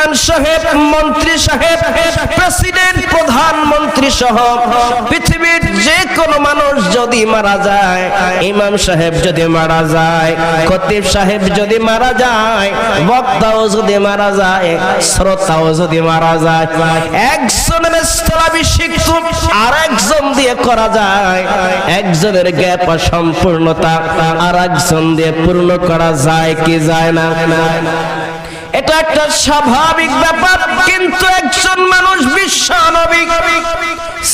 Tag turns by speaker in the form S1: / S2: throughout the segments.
S1: Chairman সাহেব, মন্ত্রী সাহেব, প্রেসিডেন্ট, প্রধানমন্ত্রী সহ পৃথিবীর যে কোনো মানুষ যদি মারা যায়, ইমাম সাহেব যদি মারা যায়, খতিব সাহেব যদি মারা যায়, বক্তাও যদি মারা যায়, শ্রোতাও যদি মারা যায়, একজনের স্থলাভিষিক্ত আর একজন দিয়ে করা যায়, একজনের জ্ঞাপ সম্পূর্ণতা আর একজন দিয়ে পূর্ণ করা যায় কি যায় না? এটা একটা স্বাভাবিক ব্যাপার। কিন্তু একজন মানুষ বিশ্ব নবী,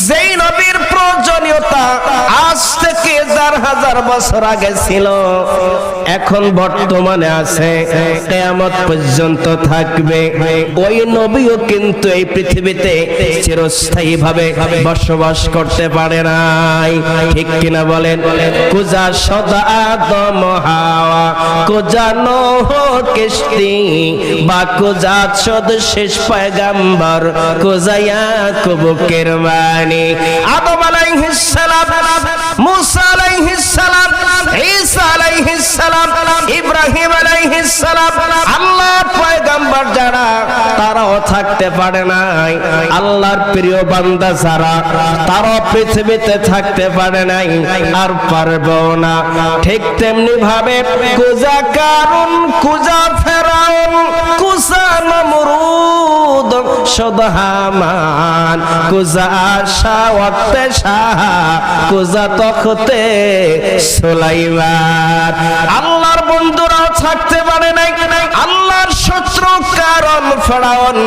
S1: যেই নবীর প্রয়োজনীয়তা আজ থেকে ৪০০০ বছর আগে ছিল, এখন বর্তমানে আছে, কিয়ামত পর্যন্ত থাকবে, ওই নবীও কিন্তু এই পৃথিবীতে চিরস্থায়ী ভাবে বসবাস করতে পারে নাই। ঠিক কিনা বলেন? কুজা সদা আদম হাওয়া, কুজা নূহ কিশতি, বা কুজা সদ শেষ পয়গম্বর, কুজা ইয়াকুব কিরমানি। আদম আলাইহিস সালাম, মুসা আলাইহিস সালাম, ঈসা আলাইহিস সালাম, ইব্রাহিম আলাইহিস সালাম, আল্লাহর পয়গম্বর যারা, তারাও থাকতে পারে নাই। আল্লাহর প্রিয় বান্দা যারা, তারাও পৃথিবীতে থাকতে পারে নাই, আর পারবেও না। ঠিক তেমনি ভাবে কুজা কারুন, কুজা ফেরাউন, কুজা নমরুদ, সদা হামান, কুজা আশা ওয়াক্তে শাহ, কুজা তখতে সুলাইমান। আল্লাহর বন্ধুরাও থাকতে পারে নাই। আল্লাহর শত্রু কারণ ফেরাউন,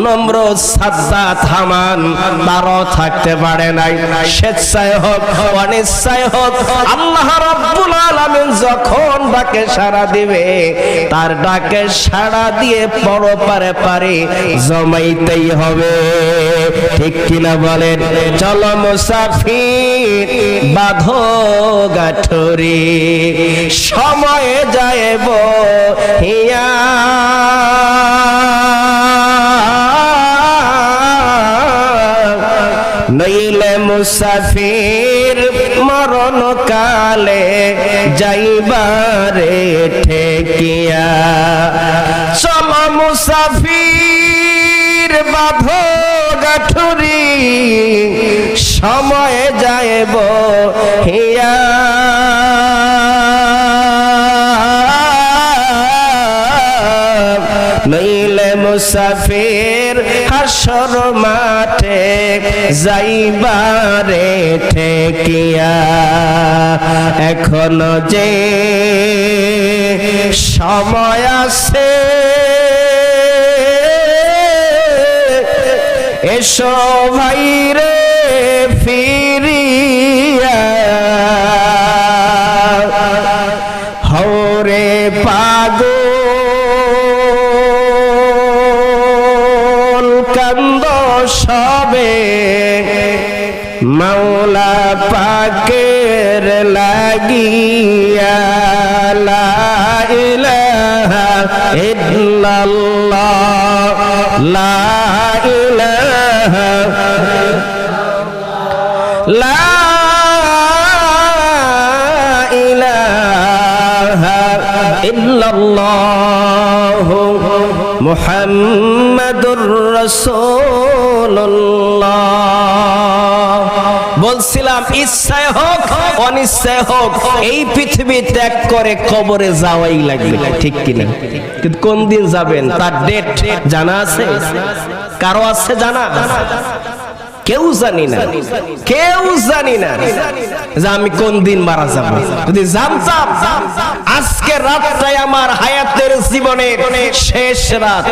S1: নমরুদ, সাদ্দাত, হামান, তারাও থাকতে পারে নাই। স্বেচ্ছায় হোক অনিচ্ছায় হোক, আল্লাহ রাব্বুল আলামিন যখন ডাকে সাড়া দিবে, তার ডাকে সাড়া দিয়ে পরপারে পারে জমাইতেই হবে। ঠিক কিনা বলেন? চলো মুসাফির, বাঁধো গাঠরি, সময়ে যাইব হিয়া, নইলে মুসাফির মরণ কালে যাইবারে ঠেকিয়া। চলো মুসাফির, বাঁধো গাঠুরি, সময় যাইব হিয়া, নইলে মুসাফির হাসর মাঠে যাইবারে ঠেকিয়া। এখনো যে সময় আছে, এসো ভাইরে ফিরিয়া, হরে পাগল কান্দ সবে, মাওলা পাকের লাগিয়া। লা ইলাহা ইল্লাল্লাহ, লা ইলাহা, লা ইলাহা ইল্লাল্লাহ, মুহাম্মাদুর রাসূলুল্লাহ। বলছিলাম ইচ্ছায় হোক অনিচ্ছায় হোক, এই পৃথিবী ত্যাগ করে কবরে যাওয়াই লাগবে। ঠিক কিনা? কিন্তু কোন দিন যাবেন তার ডেট জানা আছে? কারো আছে জানা? কেউ জানি না, কেউ জানি না যে আমি কোন দিন মারা যাব। যদি জানতাম আজকে রাতটাই আমার হায়াতের জীবনের শেষ রাত,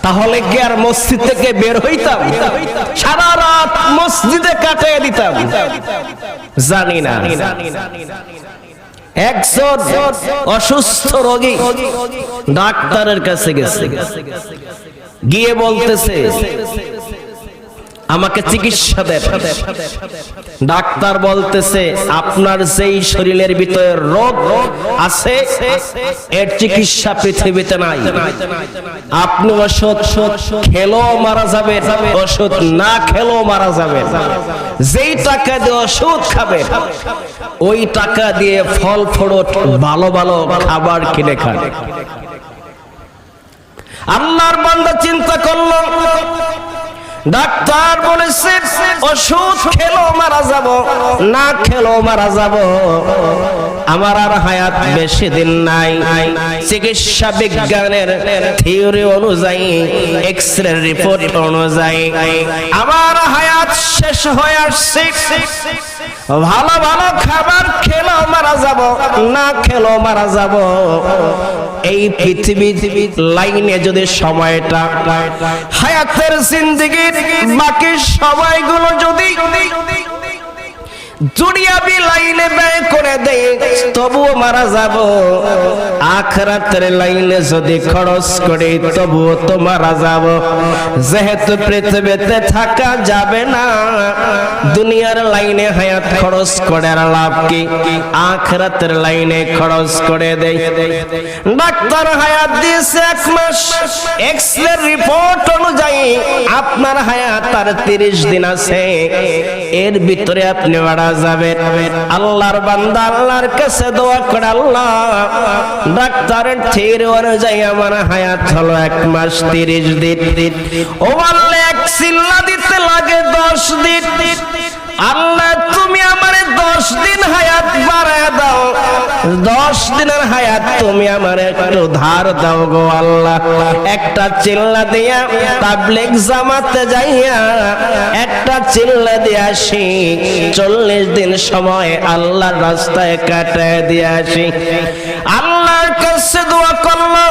S1: তাহলে কি আর মসজিদ থেকে বের হইতাম? সারা রাত মসজিদে কাটিয়ে দিতাম? জানি না। একজন অসুস্থ রোগী ডাক্তারের কাছে গেছে, গিয়ে বলতেছে আমাকে চিকিৎসা দেন। ডাক্তার বলতেছে আপনার যেই শরীরের ভিতরে রোগ আছে এর চিকিৎসা পৃথিবীতে নাই। আপনি ওষুধ খেলেও মারা যাবেন, ওষুধ না খেলেও মারা যাবেন। যেই টাকা দিয়ে ওষুধ খাবেন ওই টাকা দিয়ে ফল ফ্রুট ভালো ভালো খাবার কিনে খান। আল্লাহর বান্দা চিন্তা করলো, ডাক্তার বলেছে ওষুধ খেলো মারা যাব, না খেলো মারা যাব, আমার আর হায়াত বেশি দিন নাই। চিকিৎসা বিজ্ঞানের থিওরি অনুযায়ী, এক্সরে রিপোর্ট অনুযায়ী আমার হায়াত শেষ হয়ে আসছে। ভালো ভালো খাবার খেলো মারা যাব, না খেলো মারা যাব। এই পৃথিবীর লাইনে যদি সময়টা, হায়াতের জিন্দেগির বাকি সময়গুলো যদি দুনিয়াবি লাইনে ব্যয় করে দেয়, তবুও মারা যাব। আখিরাতের লাইনে যদি খরচ করে, তবুও তো মারা যাব। যেহেতু পৃথিবীতে থাকা যাবে না, দুনিয়ার লাইনে হায়াত খরচ করে আর লাভ কি? আখিরাতের লাইনে খরচ করে দেয়। ডাক্তার হায়াত দিয়েছে 1 মাস, এক্সরে রিপোর্ট অনুযায়ী আপনার হায়াত আর 30 দিন আছে। এর ভিতরে আপনি মারা যাবেন। আল্লাহর বান্দা আল্লাহর কাছে দোয়া করে, আল্লাহ ডাক্তারের থিওরি অনুযায়ী আমার হায়াত হলো 1 মাস 30 দিন। ও আল্লাহ, এক চিল্লা দিতে লাগে 10 দিন। আল্লাহ তুমি আমারে 10 দিন হায়াত বাড়ায় দাও, 10 দিনের হায়াত তুমি আমারে একটু ধার দাও গো আল্লাহ। একটা চিল্লা দিয়া তাবলীগ জামাতে যাইয়া একটা চিল্লা দিয়ে আসি, 40 দিন সময় আল্লাহর রাস্তায় কাটায় দিয়ে আসি। আল্লাহর কাছে দোয়া করলো,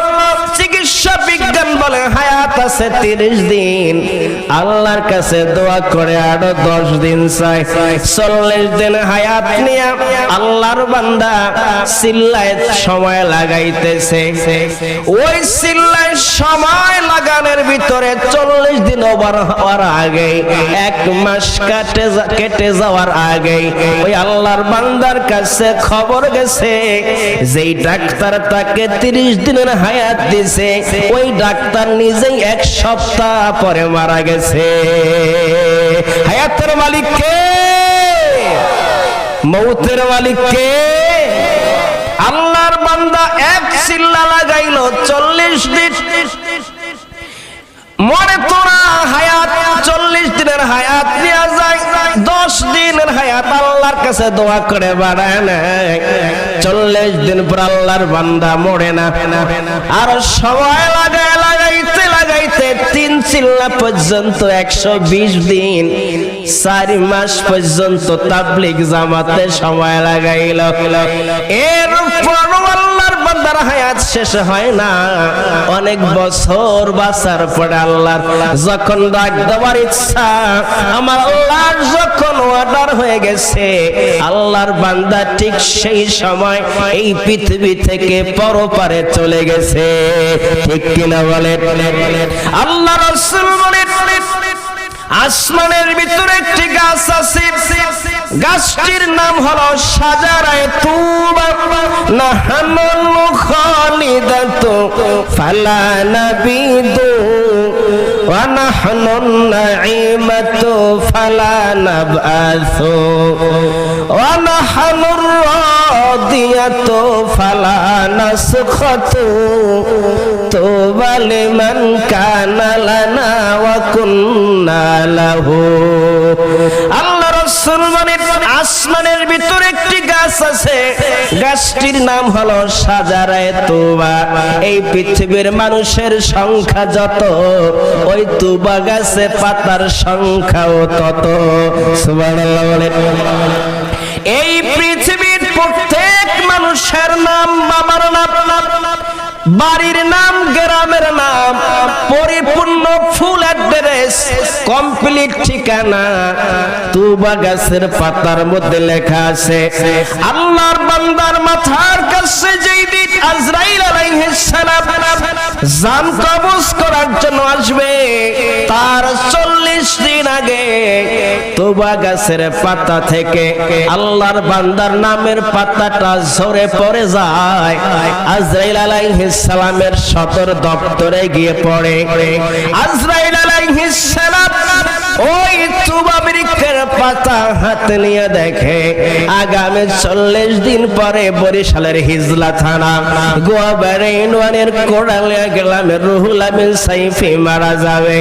S1: চিকিৎসা বিজ্ঞান বলে হায়াত আছে 30 দিন। আল্লাহর কাছে দোয়া করে আরো 10 দিন চাই, 40 দিন হায়াত নিয়ে আল্লাহর বান্দা চিল্লায় সময় লাগাইতেছে। ওই চিল্লায় সময় লাগানোর ভিতরে 40 দিন ওভার হওয়ার আগে, 1 মাস কেটে যাওয়ার আগে ওই আল্লাহর বান্দার কাছে খবর গেছে, যেই ডাক্তার তাকে 30 দিনের হায়াত দিছে, ওই ডাক্তার নিজেই 1 সপ্তাহ পরে মারা গেছে। হায়াতের মালিক কে? মৌতের মালিক কে? আল্লাহর বান্দা এক চিল্লা লাগাইলো 40 দিন মরে তোরা হায়াত 40 দিনের হায়াত নিয়ে যায়, 10 দিনের হায়াত আল্লাহর কাছে দোয়া করে বাড়ায় নেয়। 40 দিন পর আল্লাহর বান্দা মরে না, আর সময় লাগাইতে 3 চিল্লা পর্যন্ত 120 দিন, 4 মাস পর্যন্ত তাবলীগ জামাতে সময় লাগাইল। এরপর আল্লাহর বান্দার হায়াত শেষ হয় না, অনেক বছর বাঁচার পরে আল্লাহর যখন ডাক দেওয়ার ইচ্ছা, আমার আল্লাহর যখন অর্ডার হয়ে গেছে, আল্লাহর বান্দা ঠিক সেই সময় এই পৃথিবী থেকে পরপারে চলে গেছে। ঠিক কিনা বলে? আল্লাহ রাসূল বলেন, আসমানের ভিতরে একটি গাছ আছে, গাছটির নাম হলো শাজারায়ে তুবা। নাহানুল খালিদাতু ফালা নাবিদু ওয়া নাহনুন নাঈমাতু ফালা নাবআসু ওয়া নাহনুর রাদিয়াতু ফালা নাসখাতু তুবা লিমান কানা লানা ওয়া কুন্না লাহু। আল্লাহ রাসূল বলেন, আসমানের ভিতরে একটি গাছ আছে, গাছটির নাম হলো শাজারায়ে তুবা। এই পৃথিবীর মানুষের সংখ্যা যত, ওই তুবা গাছে পাতার সংখ্যাও তত। সুবহানাল্লাহ বলেন। এই পৃথিবীর প্রত্যেক মানুষের নাম, বাবার নাম, বাড়ির নাম, গ্রামের নাম, পরিপূর্ণ ফুল অ্যাড্রেস, কমপ্লিট ঠিকানা তুবা গাছের পাতার মধ্যে লেখা আছে। আল্লাহর বান্দার মাথার কাছে যেই দিন আজরাইল আলাইহিস সালাম জান কবজ করার জন্য আসবে, তার 40 দিন আগে তুবা গাছের পাতা থেকে আল্লাহর বান্দার নামের পাতাটা ঝরে পড়ে যায়, আজরাইল আলাইহিস সালামের সদর দপ্তরে গিয়ে পড়ে। আজরাইল আলাইহিস সালাম ওই তুবা বৃক্ষের পাতা হাতে নিয়ে দেখে আগামী 40 দিন পরে বরিশালের হিজলা থানা গোয়াবাড়ি ইউনিয়নের কোড়ালিয়া গ্রামের রুহুল আমিন সাইফি মারা যাবে।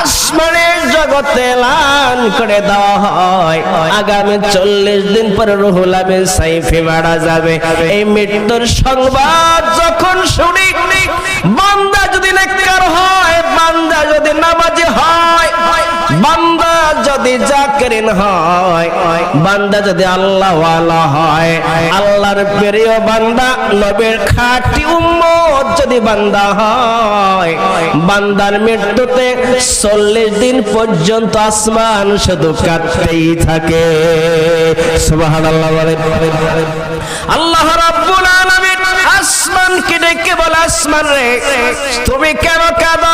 S1: আসমানের জগতে এলান করে দেওয়া হয় আগামী 40 দিন পরে রুহুল আমিন সাইফি মারা যাবে। এই মৃত্যুর সংবাদ যখন শুনি, বান্দা যদি নেককার হয়, বান্দা যদি নামাজি হয়, বান্দা যদি জাকিরিন হয়, বান্দা যদি আল্লাহ ওয়ালা হয়, আল্লাহর প্রিয় বান্দা, নবীর খাঁটি উম্মত যদি বান্দা হয়, বান্দার মৃত্যুতে 40 দিন পর্যন্ত আসমান শুধু কাঁদতেই থাকে। সুবহানাল্লাহ বলেন। আল্লাহ রাব্বুল আলামিন আসমানকে ডেকে বলে, আসমান রে তুমি কেন কাঁদো?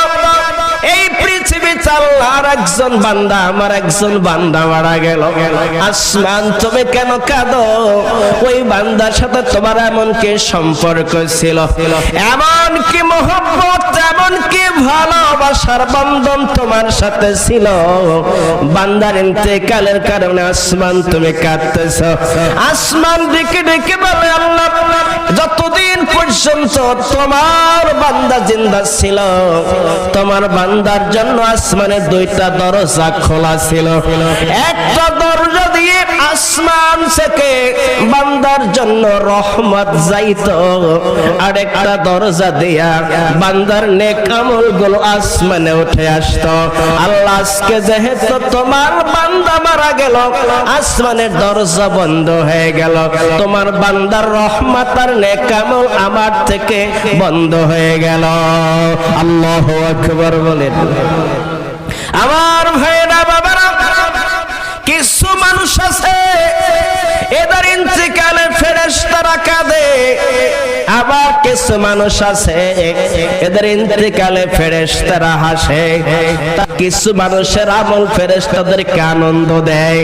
S1: এই পৃথিবীতে আল্লাহর একজন বান্দা, আমার একজন বান্দা মারা গেল। আসমান তুমি কেন কাঁদো? ওই বান্দার সাথে তোমার এমন কি সম্পর্ক ছিল, এমন কি মহব্বত, এমন কি ভালোবাসার বন্ধন তোমার সাথে ছিল, বান্দার ইন্তেকালের কারণে আসমান তুমি কাঁদতেছ। আসমান ডেকে ডেকে বলে, আল্লাহ যতদিন পর্যন্ত তোমার বান্দা জিন্দা ছিল, তোমার বান্দার জন্য আসমানের 2টা দরজা খোলা ছিল। একটা দরজা দিয়ে আসমান থেকে বান্দার জন্য রহমত যাইত, আরেকটা দরজা দিয়া বান্দার নেক আমলগুলো আসমানে উঠে আসতো। আল্লাহ আজকে যেহেতু তোমার বান্দা মারা গেল, আসমানের দরজা বন্ধ হয়ে গেল, তোমার বান্দার রহমত আর নেক আমল আমার থেকে বন্ধ হয়ে গেল। আল্লাহু আকবার বলেন। আমার ভাইরা বাবারা, কিছু মানুষ আছে এদের ইন্তেকালে ফেরেশতারা কাঁদে, আবার কিছু মানুষ আছে এদের ইন্তেকালে ফেরেশতারা হাসে। কিছু মানুষের আমল ফেরেশতাদেরকে আনন্দ দেয়,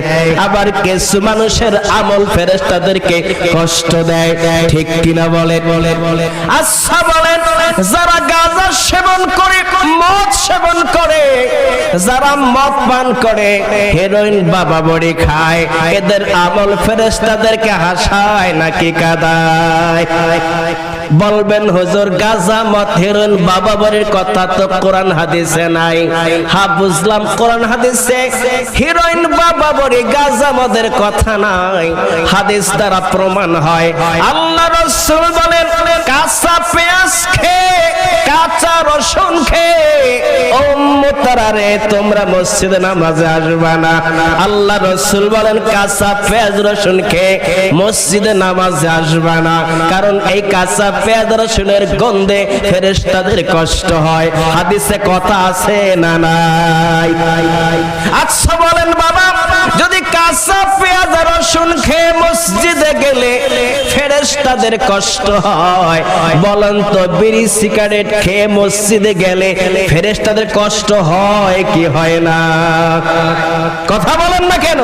S1: আবার কিছু মানুষের আমল ফেরেশতাদেরকে কষ্ট দেয়। ঠিক কিনা বলেন? আচ্ছা বলেন, যারা গাঁজা সেবন করে, মদ সেবন করে, যারা মদ পান করে, হেরোইন বাবা বড়ি খায়, এদের আমল ফেরেশতাদেরকে হাসায় নাকি কাঁদায়? বলবেন হুজুর গাঁজা মদ হেরোইন বাবা বড়ির কথা তো কোরআন হাদিসে নাই। হ্যাঁ বুঝলাম, কোরআন হাদিসে হেরোইন বাবা বড়ি গাঁজা মদের কথা নাই, হাদিস দ্বারা প্রমাণ হয়। আল্লাহ রাসূল বলেন, কাঁচা পেঁয়াজ খেয়ে, কাঁচা রসুন খেয়ে উম্মতরা রে তোমরা মসজিদে নামাজে আসবা না। আল্লাহ রাসূল বলেন, কাঁচা পেঁয়াজ রসুন খেয়ে মসজিদে নামাজে আসবা না, কারণ এই কাঁচা পেঁয়াজ রসুনের গন্ধে ফেরেশতাদের কষ্ট হয়। হাদিসে কথা আছে না নাই? আচ্ছা বলেন বাবা, যদি কাঁচা পেঁয়াজ রসুন খেয়ে মসজিদে গেলে ফেরেশতাদের কষ্ট হয়, বলেন তো বিড়ি সিগারেট খেয়ে মসজিদে গেলে ফেরেশতাদের কষ্ট হয় কি হয় না? কথা বলেন না কেন?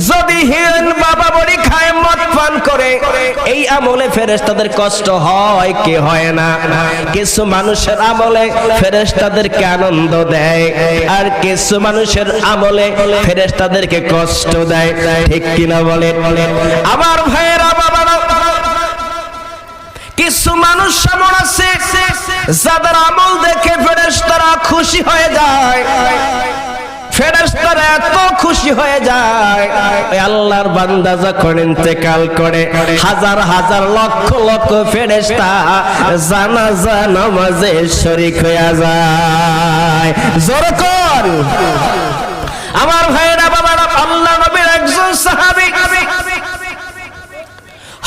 S1: যদি হিরণ বাবা বড়ি খায়, মদ পান করে, এই আমলে ফেরেশতাদের কষ্ট হয় কি হয় না? কিছু মানুষের আমলে ফেরেশতাদেরকে আনন্দ দেয়, আর কিছু মানুষের আমলে ফেরেশতাদেরকে কষ্ট দেয়। ঠিক কিনা বলেন? আমার ভাইয়েরা বাবারা, কিছু মানুষ এমন আছে যাদের আমল দেখে ফেরেশতারা খুশি হয়ে যায়। ফেরেশতারা এত খুশি হয়ে যায়, আল্লাহর বান্দা যখন ইন্তেকাল করে, হাজার হাজার লক্ষ লক্ষ ফেরেশতা জানাজা নামাজে শরীক হয়ে যায়। জোরে কর। আমার ভাইরা বাবারা, আল্লাহ নবীর একজন সাহাবী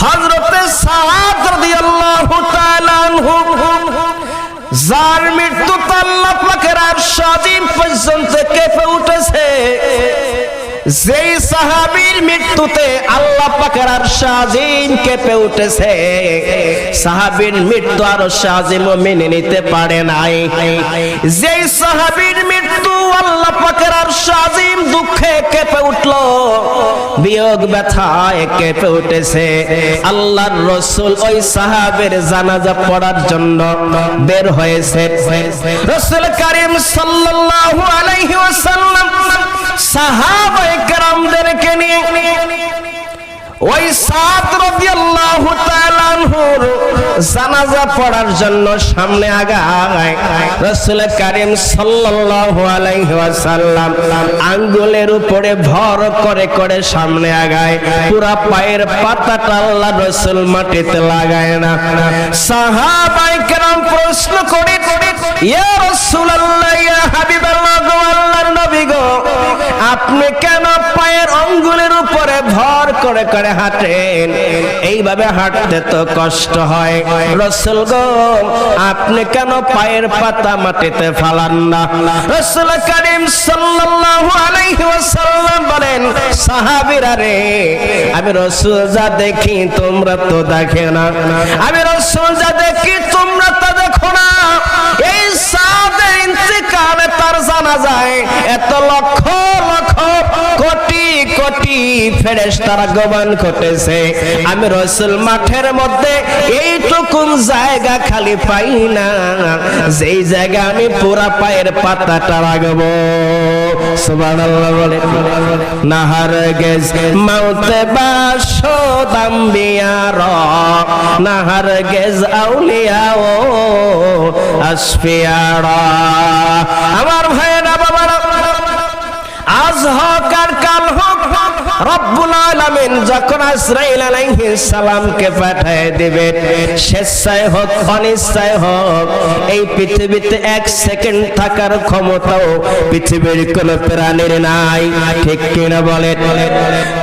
S1: হযরত সাদ রাদিয়াল্লাহু তাআলা আনহু, যার মৃত্যু আল্লাহ পাকের আরশ আজিম পর্যন্ত কেঁপে উঠেছে। যেই সাহাবীর মৃত্যুতে আল্লাহ পাকের আরশ আজিম কেঁপে উঠেছে, সাহাবীর মৃত্যু আরশ আজিম মেনে নিতে পারে নাই। যেই সাহাবীর মৃত্যু আল্লাহ পাকের আরশ আজিম দুঃখে কেঁপে উঠল, বিয়োগ ব্যথায় কেঁপে উঠেছে। আল্লাহর রাসূল ওই সাহাবের জানাজা পড়ার জন্য বের হয়েছে। রাসূল কারীম সাল্লাল্লাহু আলাইহি ওয়াসাল্লাম সাহাবায়ে কেরামদেরকে নিয়ে ওই সাদ রাদিয়াল্লাহু তাআলা আনহুর জানাজা পড়ার জন্য সামনে আগায়। রাসূল কারীম সাল্লাল্লাহু আলাইহি ওয়াসাল্লাম আঙ্গুলের উপরে ভর করে করে সামনে আগায়, পুরা পায়ের পাতাটা আল্লাহর রাসূল মাটিতে লাগায় না। সাহাবায়ে কেরাম প্রশ্ন করে, ইয়া রাসূলুল্লাহ, ইয়া হাবিবাল্লাহ, গো আল্লাহর নবী গো, আপনি কেন পায়ের আঙ্গুলের উপরে ভর করে করে হাঁটেন? এইভাবে হাঁটতে তো কষ্ট হয়। রাসূল গো, আপনি কেন পায়ের পাতা মাটিতে ফালান না? রাসূল কারীম সাল্লাল্লাহু আলাইহি ওয়াসাল্লাম বলেন, সাহাবীরা রে, আমি রাসূল যা দেখি তোমরা তো দেখো না, আমি রাসূল যা দেখি তোমরা তা দেখো না। এই সাদের ইন্তেকালে তার জানাজায় এত লক্ষ লক্ষ কোটি কোটি ফেরেশতারা আগমন ঘটেছে, আমি রাসূল মাঠের মধ্যে এইটুকুন জায়গা খালি পাই না, যেই জায়গা আমি পুরা পায়ের পাতাটা রাখবো। সুবহানাল্লাহ বলেন। নাহার গেজ মাউতে বাসদ আম্বিয়ার, নাহার গেজ আউলিয়া ও আসফিয়ার। আমার ভাইয়েরা বাবারা, আজ হোক আর কাল হোক, রব্বুল আলামিন যখন আজরাইল আলাইহিস সালামকে পাঠিয়ে দিবেন, স্বেচ্ছায় হোক অনিচ্ছায় হোক, এই পৃথিবীতে এক সেকেন্ড থাকার ক্ষমতাও পৃথিবীর কোনো প্রাণীর নাই। ঠিক কিনা বলেন?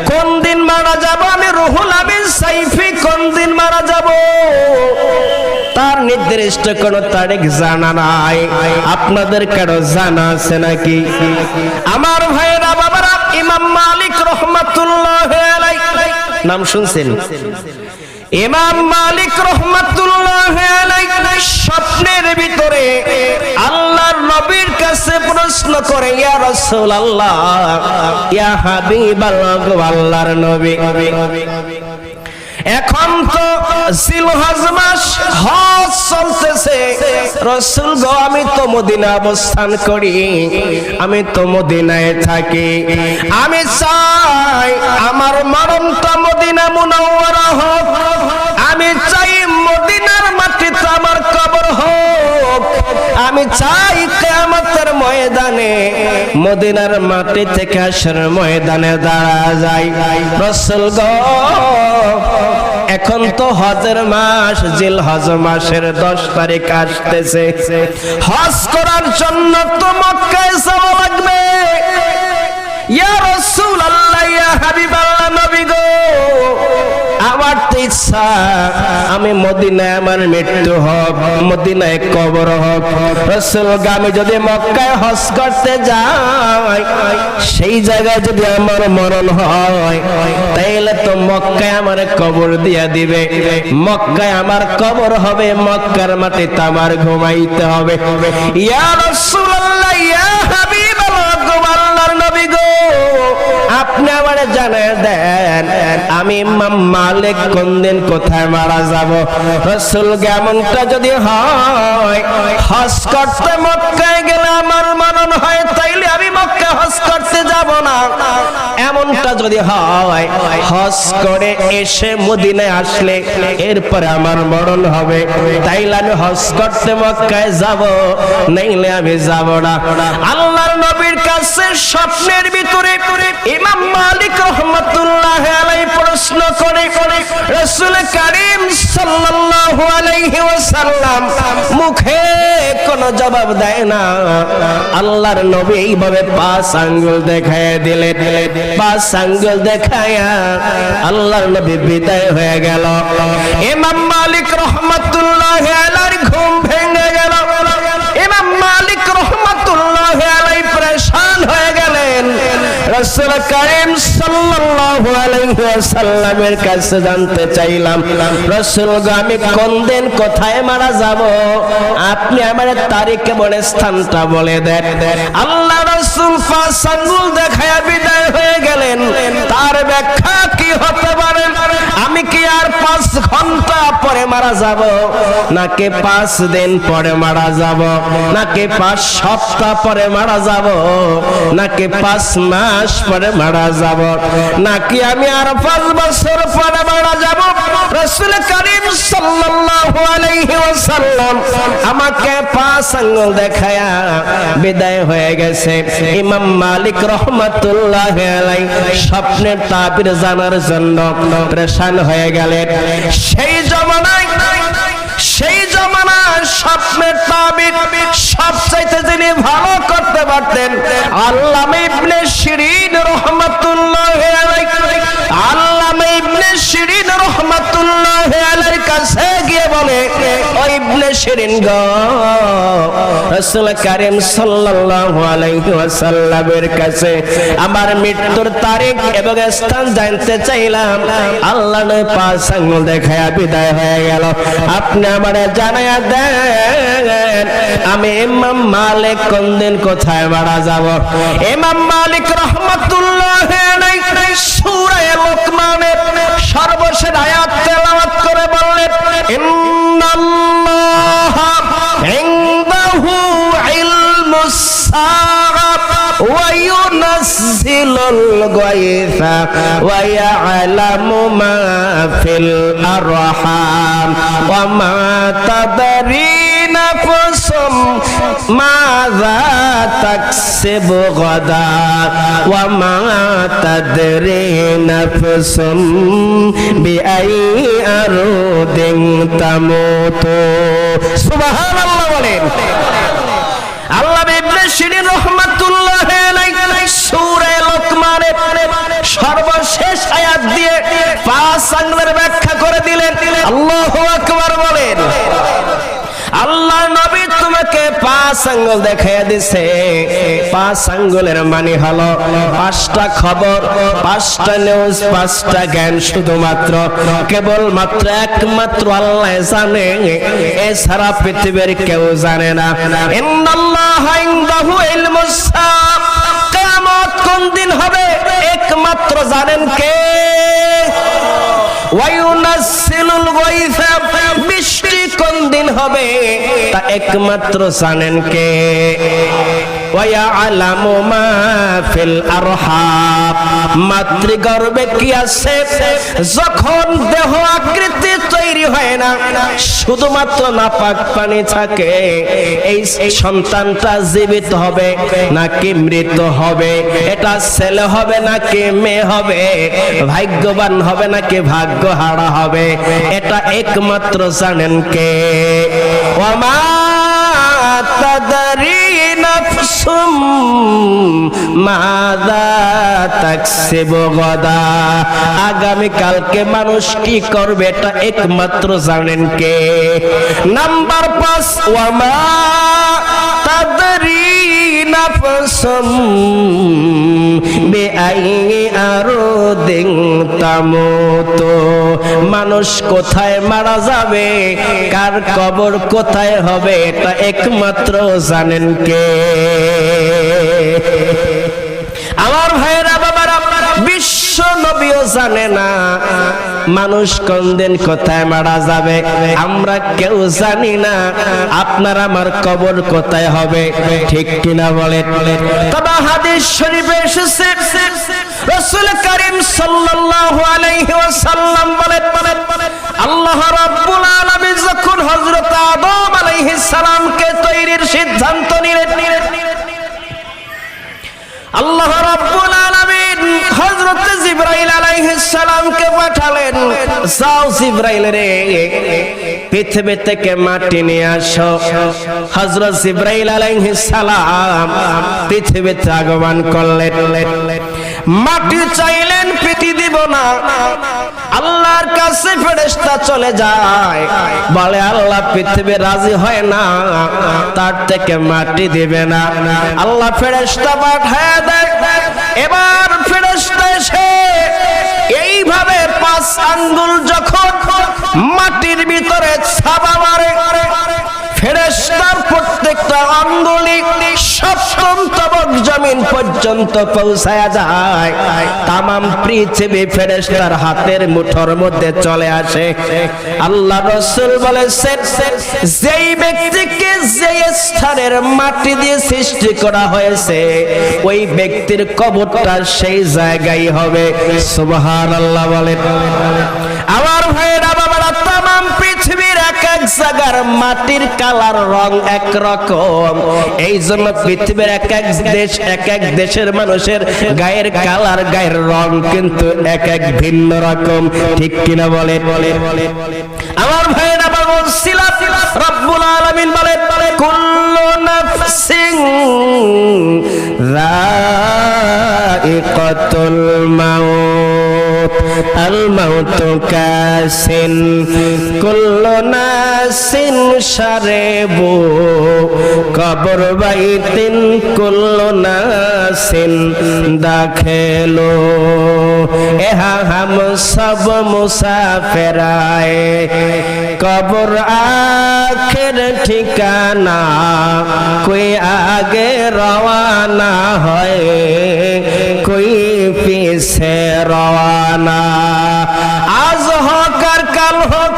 S1: কোন দিন মারা যাব আমি রুহুল আমিন সাইফি, কোন দিন মারা যাব তার নির্দিষ্ট কোন তারিখ জানা নাই। আপনাদের কারো জানা আছে নাকি? আমার ভাইয়েরা বাবারা, ইমাম মালিক রাহমাতুল্লাহি আলাইহি নাম শুনছেন? ইমাম মালিক রাহমাতুল্লাহি আলাইহি স্বপ্নের ভিতরে আল্লাহর নবীর কাছে প্রশ্ন করে, ইয়া রাসূলুল্লাহ, ইয়া হাবিবাল্লাহ, আল্লাহর নবী, এখন তো জিলহজ মাস, হজ চলতেছে, রাসূল গো আমি তো মদিনা অবস্থান করি, আমি তো মদিনায় থাকি, আমি চাই আমার মরণটা মদিনা মুনাওয়ারা হোক, আমি চাই মদিনার মাটিতে আমার কবর হোক, আমি চাই কিয়ামতের ময়দানে মদিনার মাটি থেকে হাশর ময়দানে দাঁড়া যায়। রাসূল গো, এখন তো হজের মাস, জিলহজ মাসের 10 তারিখ আসতেছে, হজ করার জন্য তো মক্কায় যাওয়া লাগবে। ইয়া রাসূলুল্লাহ, ইয়া হাবিবাল্লাহ, নবী গো, আমার তো ইচ্ছা আমি মদিনায় আমার মৃত্যু হোক, মদিনায় কবর হোক। রাসূল গো, আমি যদি মক্কায় হজ করতে যাই, সেই জায়গায় যদি আমার মরণ হয়, তাইলে তো মক্কায় আমার কবর দিয়া দিবে, মক্কায় আমার কবর হবে, মক্কার মাটিতে আমার ঘুমাইতে হবে। ইয়া রাসূলুল্লাহ, ইয়া হাবিবাল্লাহ, আল্লাহর নবী গো, আপনি আমারে জানিয়ে দেন আমি ইমাম মালিক কোন দিন কোথায় মারা যাব। রাসূল গো, এমনটা যদি হয়, হজ করতে মক্কায় গেলে আমার মরণ হয়, তাইলে আমি মক্কা হজ করতে যাব না। এমনটা যদি হয়, হজ করে এসে মদিনায় আসলে এরপরে আমার মরণ হবে, তাইলে আমি হজ করতে মক্কায় যাব, নাইলে আমি যাব না। আল্লাহর নবীর কাছে স্বপ্নের ভিতরে ইমাম মালিক রাহমাতুল্লাহি আলাইহি প্রশ্ন করে, রাসূল কারীম সাল্লাল্লাহু আলাইহি ওয়াসাল্লাম মুখে কোনো জবাব দেয় না। আল্লাহর নবী এইভাবে 5 আঙ্গুল দেখায় দিলেন, 5 আঙ্গুল দেখায়া আল্লাহর নবী বিদায় হয়ে গেল। ইমাম মালিক রাহমাতুল্লাহি আলাইহি ঘুম ভেঙে গেল। ইমাম মালিক রাহমাতুল্লাহি আলাইহি পরেশান হয়ে গেলেন। রাসূল কারীম সাল্লাল্লাহু আলাইহি ওয়াসাল্লামের কাছে জানতে চাইলাম, রাসূল গো আমি কোন দিন কোথায় মারা যাব, আপনি আমার তারিখ এবং স্থানটা বলে দেন। আল্লাহ রাসূল পাঁচ আঙ্গুল দেখায়া বিদায় হয়ে গেলেন। তার ব্যাখ্যা কি হতে পারে? আমি কি আর 5 ঘন্টা পরে মারা যাব, নাকি 5 দিন পরে মারা যাব, নাকি 5 সপ্তাহ পরে মারা যাব, নাকি 5 মাস পরে মারা যাব, নাকি আমি আর 5 বছর পরে মারা যাব? রাসূল করিম সাল্লাল্লাহু আলাইহি ওয়াসাল্লাম আমাকে 5 আঙ্গুল দেখায়া বিদায় হয়ে গেছে। ইমাম মালিক রাহমাতুল্লাহি আলাইহি স্বপ্নের তাবির জানার জন্য পরেশান হয়ে গেলেন। সেই জমানায় স্বপ্নের তাবির সবচাইতে যিনি ভালো করতে পারতেন আল্লামা ইবনে শিরিন রাহমাতুল্লাহি আলাইহি। আল্লামা ইবনে শিরিন রাহমাতুল্লাহি আলাইহির কাছে গিয়ে বলে, ও ইবনে শিরিন গো, রাসূল করিম সাল্লাল্লাহু আলাইহি ওয়াসাল্লামের কাছে আমার মৃত্যুর তারিখ এবং স্থান জানতে চাইলাম। আল্লাহ নয় 5 আঙ্গুল দেখায়া বিদায় হয়ে গেল, আপনি আমারে জানায়া দেন আমি ইমাম মালিক কোন দিন কোথায় মারা যাব। ইমাম মালিক রাহমাতুল্লাহি আলাইহি সূরা লুকমানের সর্বশেষ আয়াত তেলাওয়াত করে বললেন, ইন্নাল্লাহা ইনদাহু ইলমুস সাআ ওয়া ইউনাজ্জিলুল গায়থা ওয়া ইয়ালামু মা ফিল আরহাম ওয়া মা তাদরি নাফসুম মাযা তাকসিবু গাদা ওয়া মা তাদরি নাফসুম বিআইয়ি আরদিন তামুতু। সুবহানাল্লাহ বলেন। আল্লাহ ইবনে শিরিন রাহমাতুল্লাহি আলাইহি সূরা লুকমানের সর্বশেষ আয়াত দিয়ে 5 আঙ্গুলের ব্যাখ্যা করে দিলেন। আল্লাহু আকবার বলেন। আল্লাহ নবী তোমাকে 5 আঙ্গুল দেখাইয়া দিছে। 5 আঙ্গুলের মানে হলো 5টা খবর, 5টা নিউজ, 5টা জ্ঞান শুধুমাত্র কেবলমাত্র একমাত্র আল্লাহ জানে, এছাড়া পৃথিবীর কেউ জানে না। ইন্নাল্লাহা ইনদাহু ইলমুস সাআ, কিয়ামত কোন দিন হবে একমাত্র জানেন কে? ওয়া ইউনাজ্জিলুল গায়থা, বৃষ্টি কোন দিন হবে তা একমাত্র জানেন কে? ওয়া ইয়ালামু মা ফিল আরহাম, মাতৃগর্ভে কি আছে যখন দেহ আকৃতি তৈরি হয় না, শুধুমাত্র নাপাক পানি থাকে, এই সন্তানটা জীবিত হবে নাকি মৃত হবে, এটা ছেলে হবে নাকি মেয়ে হবে, ভাগ্যবান হবে নাকি ভাগ্যহারা হবে, এটা একমাত্র জানেন কে? ওয়া মা তাদরি নাফসুম মাযা তাকসিবু গাদা, আগামী কালকে মানুষ কি করবে এটা একমাত্র জানেন কে? নাম্বার 5, ওয়া মা তাদরি নাফসুম বিআইয়ি আরদিন তামুতু, মানুষ কোথায় মারা যাবে, কার কবর কোথায় হবে এটা একমাত্র জানেন কে? আমার ভাইয়েরা বাবারা, বিশ্ব নবীও জানে না মানুষ কোন দিন কোথায় মারা যাবে, আমরা কেউ জানি না আপনার আমার কবর কোথায় হবে, ঠিক কিনা বলেন? তবে হাদিস শরীফে এসেছে রাসূল করিম সাল্লাল্লাহু আলাইহি ওয়াসাল্লাম বলেন, আল্লাহ রাব্বুল আলামিন যখন হযরত আদম আলাইহিস সালামকে তৈরির সিদ্ধান্ত নিলেন, আল্লাহ রাব্বুল আলামিন হযরত জিবরাইল আলাইহিস সালামকে পাঠালেন, যাও জিবরাইল রে পৃথিবী থেকে মাটি নিয়ে আসো। হযরত জিবরাইল আলাইহিস সালাম পৃথিবীতে আগমন করলেন। মাটি চাইলেন পিটি দিব না, আল্লাহর কাছে ফেরেশতা চলে যায়, বলে আল্লাহ পৃথিবী রাজি হয় না, তার থেকে মাটি দিবে না। আল্লাহ ফেরেশতা পাঠায় দেয়। এবার ফেরেশতা এসে এইভাবে 5 আঙ্গুল যখন মাটির ভিতরে ছাবা মারে, ফেরেশতার প্রত্যেকটা আঙ্গুলি সপ্তম তবক জমিন পর্যন্ত পৌঁছায়া যায়। তামাম পৃথিবী ফেরেশতার হাতের মুঠোর মধ্যে চলে আসে। আল্লাহ রাসূল বলেছেন, যেই ব্যক্তিকে যে স্থানের মাটি দিয়ে সৃষ্টি করা হয়েছে ওই ব্যক্তির কবরটা সেই জায়গায় হবে। সুবহানাল্লাহ বলেন। আমার ভাইরা বাবারা, তামাম পৃথিবীর এক এক জায়গার মাটির কালার রং এক রকম। এই জন্য পৃথিবীর এক এক দেশ, এক এক দেশের মানুষের গায়ের কালার, গায়ের রং কিন্তু এক এক ভিন্ন রকম। ঠিক কিনা বলেন? আমার ভাইরা বাবা, বলছিলাম রব্বুল আলামিন বলেন, কুল্লু নাফসিন যায়িকাতুল মাউত, আল মাউতু কাসিন, কুল্লু নাসিন শারিবু কবর বাইতিন, কুল্লু নাসিন দাখিলু। এহা হাম সব মুসাফির আয়ে, কবর আখির ঠিকানা, কোই আগে রওয়ানা হয়, কোই পিছে রওয়ানা। আজ হোক আর কাল হোক,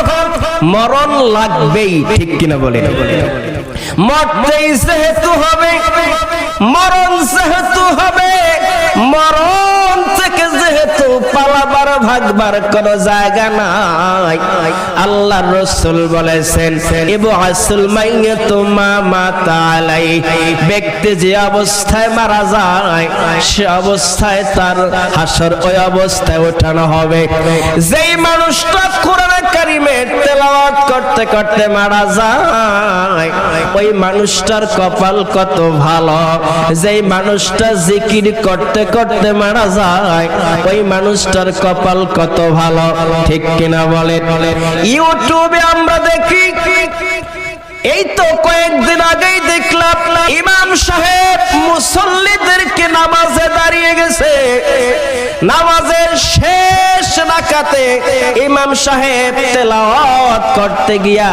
S1: মরণ লাগবেই। ঠিক কিনা বলেন? মরতেই যেহেতু হবে, মরণ যেহেতু হবে, মরণ থেকে যেহেতু পালাবার ভাগবার কোন জায়গা নাই। আল্লাহর রাসূল বলেছেন, ইবআসুল মাইয়াতু মা মাতা আলাইহি, ব্যক্তি যে অবস্থায় মারা যায় সে অবস্থায় তার হাসর ওই অবস্থায় ওঠানো হবে। যেই মানুষটা কোরআন কারীমে তেলাওয়াত করতে করতে মারা যায় ওই মানুষটার কপাল কত ভালো। যেই মানুষটা জিকির করতে করতে মারা যায় ওই মানুষটার কপাল কত ভালো। ঠিক কিনা বলেন? ইউটিউবে আমরা দেখি, এই তো কয়েকদিন আগেই দেখলাম ইমাম সাহেব মুসল্লিদেরকে নামাজে দাঁড়িয়ে গেছে। নামাজের শেষ রাকাতে ইমাম সাহেব তেলাওয়াত করতে গিয়া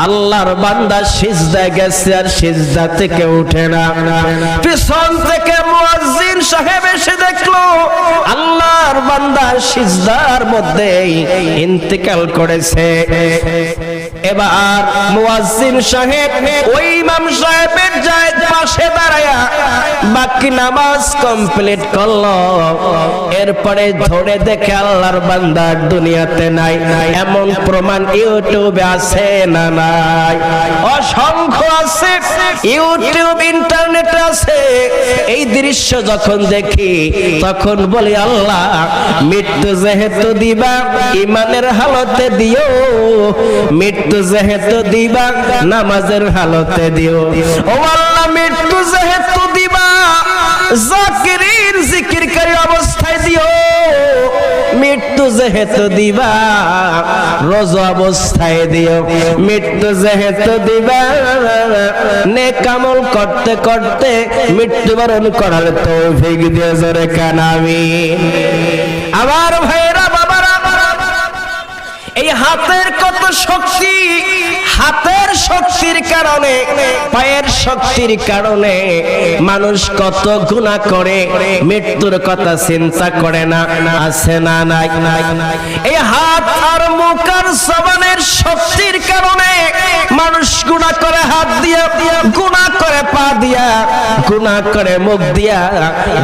S1: আল্লাহর বান্দা সিজদায় গেছে আর সিজদা থেকে উঠে না। পিছন থেকে মুয়াজ্জিন সাহেব এসে দেখলো আল্লাহর বান্দা সিজদার মধ্যে ইন্তেকাল করেছে। এবার মুয়াজ্জিন সাহেব ওই ইমাম সাহেবের যায় পাশে দাঁড়ায়া বাকি নামাজ কমপ্লিট করলো। এরপরে ধরে দেখে আল্লাহর বান্দা দুনিয়াতে নাই। এমন প্রমাণ ইউটিউবে আছে না নাই? অসংখ্য আছে, ইউটিউব ইন্টারনেটে আছে। এই দৃশ্য যখন দেখি তখন বলি, আল্লাহ মৃত্যু যেহেতু দিবা ইমানের হালতে দিও, মৃত্যু যেহেতু দিবা নামাজের হালতে দিও। ও আল্লাহ, মৃত্যু যেহেতু দিবা জাকিরির জিকিরকারী অবস্থায় দিও, মৃত্যু যেহেতু দিবা রোজা অবস্থায় দিও, মৃত্যু যেহেতু দিবা নেক আমল করতে করতে মৃত্যুবরণ করার তৌফিক দিও। জোরে কান আমিন। আমার ভাইরা বাবারা, এই হাতের কত শক্তি, হাতের শক্তির কারণে, পায়ের শক্তির কারণে মানুষ কত গুনাহ করে, মৃত্যুর কথা চিন্তা করে না। আছে না নাই? এই হাত আর মুখ আর জবানের শক্তির কারণে মানুষ গুনাহ করে হাত দিয়া, গুনাহ করে পা দিয়া, গুনাহ করে মুখ দিয়া,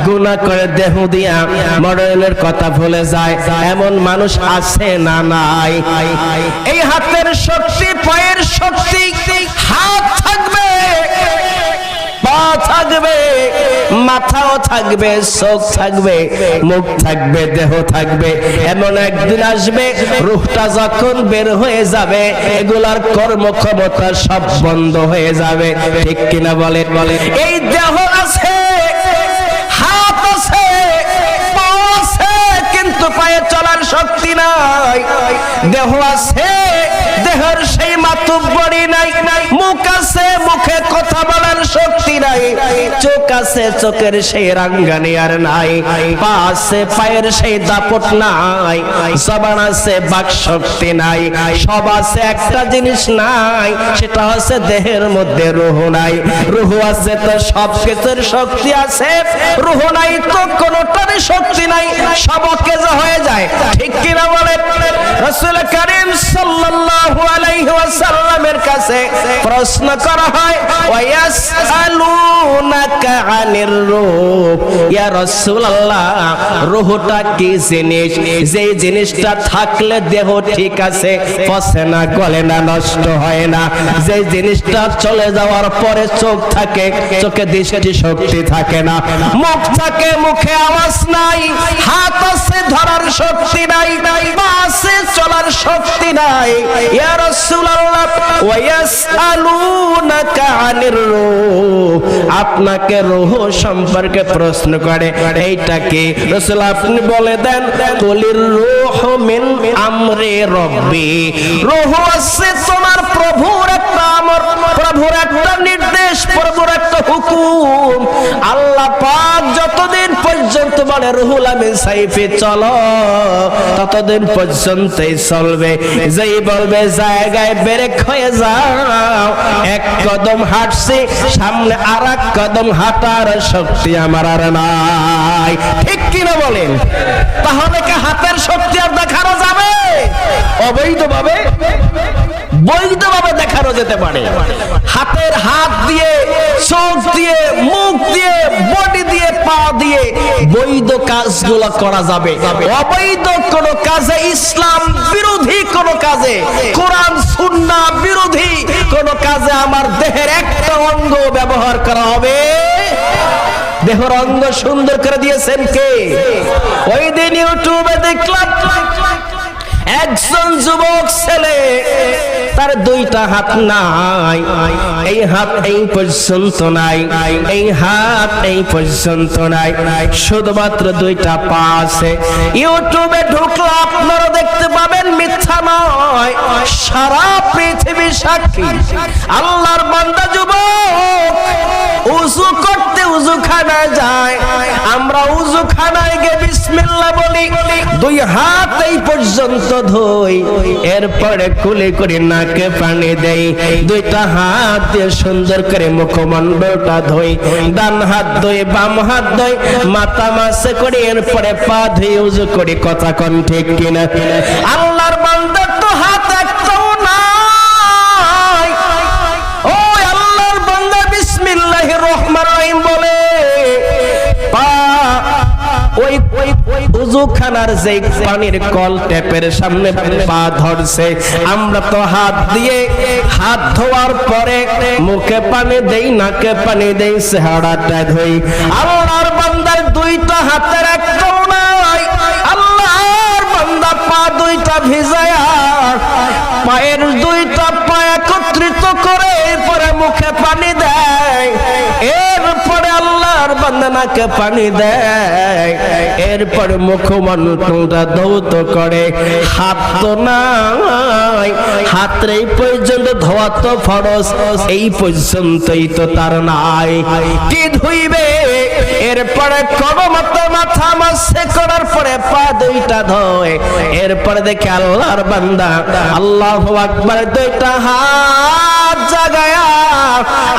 S1: গুনাহ করে দেহ দিয়া, মরণের কথা ভুলে যায়। এমন মানুষ আছে না নাই? এই হাতের শক্তি, পায়ের শক্তি, হাত থাকবে, পা থাকবে, মাথাও থাকবে, চোখ থাকবে, মুখ থাকবে, দেহ থাকবে। এমন একদিন আসবে রূহটা যখন বের হয়ে যাবে এগুলার কর্মক্ষমতা সব বন্ধ হয়ে যাবে। ঠিক কিনা বলেন? এই দেহ আছে, হাত আছে, কিন্তু পায়ে চলার শক্তি নাই। দেহ আছে, দেহের সেই মাতুব্বরি নাই। মুখ আছে, মুখে কথা বলার শক্তি নাই। চোখ আছে, চোখের সেই রাঙ্গানি আর নাই। পা আছে, পায়ের সেই দাপট নাই। জবান আছে, বাক শক্তি নাই। সব আছে, একটা জিনিস নাই, সেটা হচ্ছে দেহের মধ্যে রূহ নাই। রূহ আছে তো সব কিছুর শক্তি আছে, রূহ নাই তো কোনোটারই শক্তি নাই, সব অকেজ হয়ে যায়। ঠিক কিনা বলেন? রাসূল কারীম সাল্লাল্লাহু আলাইহি ওয়াসাল্লামের কাছে প্রশ্ন করা হয়, ওয়ায়াসআলুনাকা আনির রূহ, ইয়া রাসূলুল্লাহ, রূহটা কি জিনিস? যে জিনিসটা থাকলে দেহ ঠিক আছে, পচে না, গলে না, নষ্ট হয় না। যে জিনিসটা চলে যাওয়ার পরে চোখ থাকে, চোখে দৃষ্টি শক্তি থাকে না। মুখ থাকে, মুখে আওয়াজ নাই। হাত আছে, ধরার শক্তি নাই। পা আছে, চলার শক্তি নাই। ইয়া রাসূলুল্লাহ, ওয়ায়াসআলুনাকা আনির রূহ, আপনাকে রূহ সম্পর্কে প্রশ্ন করে, এইটা কি? রাসূল আপনি বলে দেন, কুলির রূহু মিন আমরি রব্বি, রূহ আছে তোমার প্রভুর একটা আমর, প্রভুর একটা নির্দেশ, প্রভুর একটা হুকুম। আল্লাহ পাক যতদিন পর্যন্ত বলে রুহুল আমিন সাইফি চলো, ততদিন পর্যন্তই চলবে। যেই বলবে জায়গায় ব্রেক হয়ে যাও, এক কদম হাঁটছি, সামনে আর এক কদম হাঁটার শক্তি আমার আর নাই। ঠিক কিনা বলেন? তাহলে কি হাতের শক্তি আর দেখানো যাবে? অবৈধভাবে, বৈধভাবে দেখানো যেতে পারে। হাতের হাত দিয়ে, চোখ দিয়ে, মুখ দিয়ে, বডি দিয়ে, পা দিয়ে বৈধ কাজগুলো করা যাবে। অবৈধ কোন কাজে, ইসলাম বিরোধী কোন কাজে, কোরআন সুন্নাহ বিরোধী কোন কাজে আমার দেহের একটা অঙ্গ ব্যবহার করা হবে। দেহের অঙ্গ সুন্দর করে দিয়েছেন কে? ওই দিন ইউটিউবে দেখলাম একজন যুবক ছেলে, তার দুইটা হাত নাই, এই হাত এই পর্যন্ত নাই, এই হাত এই পর্যন্ত নাই, শুধুমাত্র দুইটা পা আছে। ইউটিউবে ঢুকলে আপনারা দেখতে পাবেন, মিথ্যা নয়, সারা পৃথিবী সাক্ষী। আল্লাহর বান্দা যুবক উযু করতে উযুখানায় যায়, আমরা উযুখানায় গিয়ে বিসমিল্লাহ বলি, দুই হাত এই পর্যন্ত ধুই, এরপরে কুলি করে নাকে পানি দেই, দুইটা হাত দিয়ে সুন্দর করে মুখমণ্ডলটা ধুই, ডান হাত ধুই, বাম হাত ধুই, মাথা মাসে করি, এরপরে পা ধুই, উযু করি। কথা কোন ঠিক কিনা? আল্লাহর বান্দার তো হাত একটাও নাই। ও আল্লাহর বান্দা বিসমিল্লাহির রহমানির রহিম বলে পা ওই উযুখানার যে পানির কল ট্যাপের সামনে পা ধরছে, আমরা তো হাত দিয়ে হাত ধোয়ার পরে মুখে পানি দেই, নাকে পানি দেই, চেহারাটা ধুই। আল্লাহর বান্দার দুইটা হাতের একটাও নাই। আল্লাহর বান্দা পা দুইটা ভিজায়া, পায়ের দুইটা পা একত্রিত করে এরপরে মুখে পানি দেয়, এরপরে আল্লাহর বান্দা নাকে পানি দেয়, এরপরে মুখমণ্ডলটা ধৌত করে। হাত তো নাই, হাতের এই পর্যন্ত ধোয়া তো ফরজ, এই পর্যন্তই তো তার নাই, কি ধুইবে? এরপরে কদমত মাথা মাসে করার পরে পা দুইটা ধোয়, এরপরে দেখে আল্লাহর বান্দা আল্লাহু আকবার দুইটা হাত জাগায়া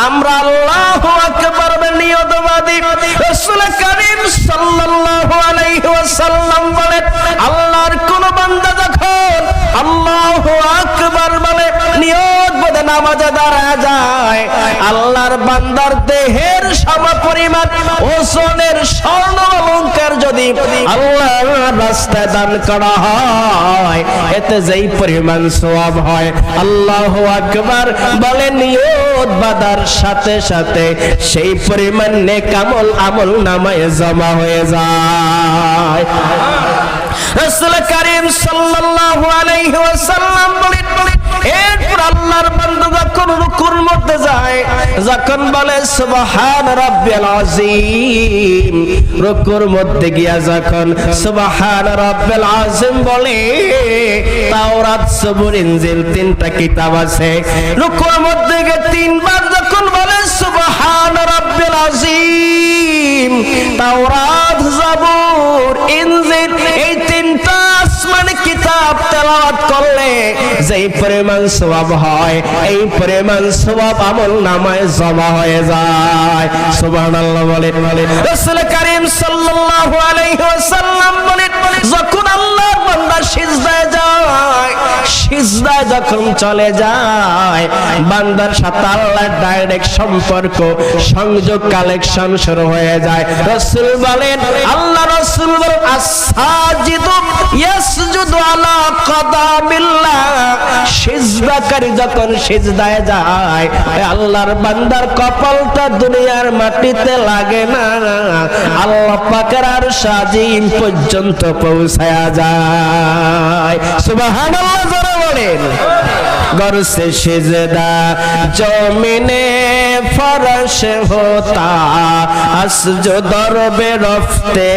S1: আমরা আল্লাহু আকবার নিয়তবাদী। রাসূল কারীম সাল্লাল্লাহু আলাইহি ওয়াসাল্লাম বলেন, আল্লাহর কোন বান্দা যখন আল্লাহু আকবার বলে নিয়ত বদে নামাজে দাঁড়ায় যায়, আল্লাহর বান্দার দেহের সমপরিমাণ ওজনের স্বর্ণ অলংকার যদি আল্লাহর রাস্তায় দান করা হয়, এতে যেই পরিমাণ সওয়াব হয়, আল্লাহু আকবার বলে নিয়ত বাঁধার সাথে সাথে সেই পরিমাণ নেক আমল আমল নামায় জমা হয়ে যায়। রাসূল কারীম সাল্লাল্লাহু আলাইহি ওয়াসাল্লাম বলেন, এরপর আল্লাহর বান্দা যখন রুকুর মধ্যে যায়, যখন বলে সুবহান রাব্বিয়াল আযীম, রুকুর মধ্যে গিয়া যখন সুবহান রাব্বিয়াল আযীম বলে, তাওরাত সবুর ইনজিল তিনটা কিতাব আছে, রুকুর মধ্যে গিয়ে তিনবার যখন বলে সুবহান রাব্বিয়াল আযীম, তাওরাত জাবুর ইনজিল এই তিনটা আসমানি কিতাব তেলাওয়াত করলে যেই পরিমাণ সওয়াব হয়, এই পরিমাণ সওয়াব আমলনামায় জমা হয়ে যায়। সুবহানাল্লাহ বলেন। রাসূল কারীম সাল্লাল্লাহু আলাইহি ওয়াসাল্লাম বলেন, যখন আল্লাহর বান্দা সিজদায় যায়, সিজদায় যখন চলে যায়, বান্দার সাথে আল্লাহর ডাইরেক্ট সম্পর্ক, সংযোগ, কালেকশন শুরু হয়ে যায়। রাসূল বলেন, আল্লাহ রাসূল বলেন, আস-সাজিদু ইয়াসজুদু আলা কাদামিল্লাহ, সিজদাকারী যখন সিজদায় যায়, আল্লাহর বান্দার কপালটা দুনিয়ার মাটিতে লাগে না, আল্লাহ পাকের আরশ আজিম পর্যন্ত পৌঁছায়া যায়। সুবহানাল্লাহ জোরে বলেন। घर से सिजदा जमीने फरश होता, असजो दरबे रफ्ते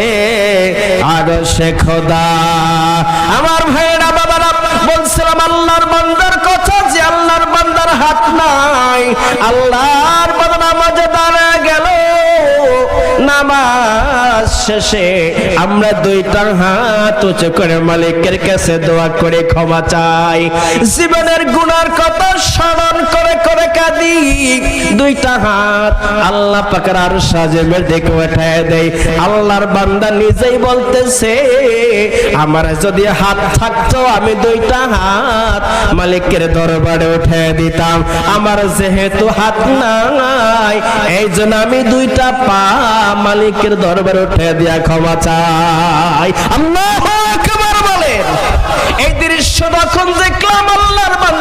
S1: आरश खुदा। আমার ভাইরা বাবারা বলছিলাম আল্লাহর বান্দার কথা, যে আল্লাহর বান্দার হাত নাই, আল্লাহর বান্দা নামাজে দাঁড়ায় গেল, নামাজ শেষে আমরা দুইটা হাত উঁচু করে মালিকের কাছে দোয়া করে ক্ষমা চাই, জীবনের গুনার কথা স্মরণ করে করে কাঁদি, দুইটা হাত আল্লাহ পাকের আরশ আজিমের দিকে উঠায় দেই। আল্লাহর বান্দা নিজেই বলতেছে, আমার যদি হাত থাকতো আমি দুইটা হাত মালিকের দরবারে উঠায় দিতাম, আমার যেহেতু হাত নাই এই জন্য আমি দুইটা পা মালিকের দরবারে উঠে দিয়া ক্ষমা চাই। আল্লাহু আকবার বলেন। এই দৃশ্য যখন দেখলাম, আল্লাহর বান্দা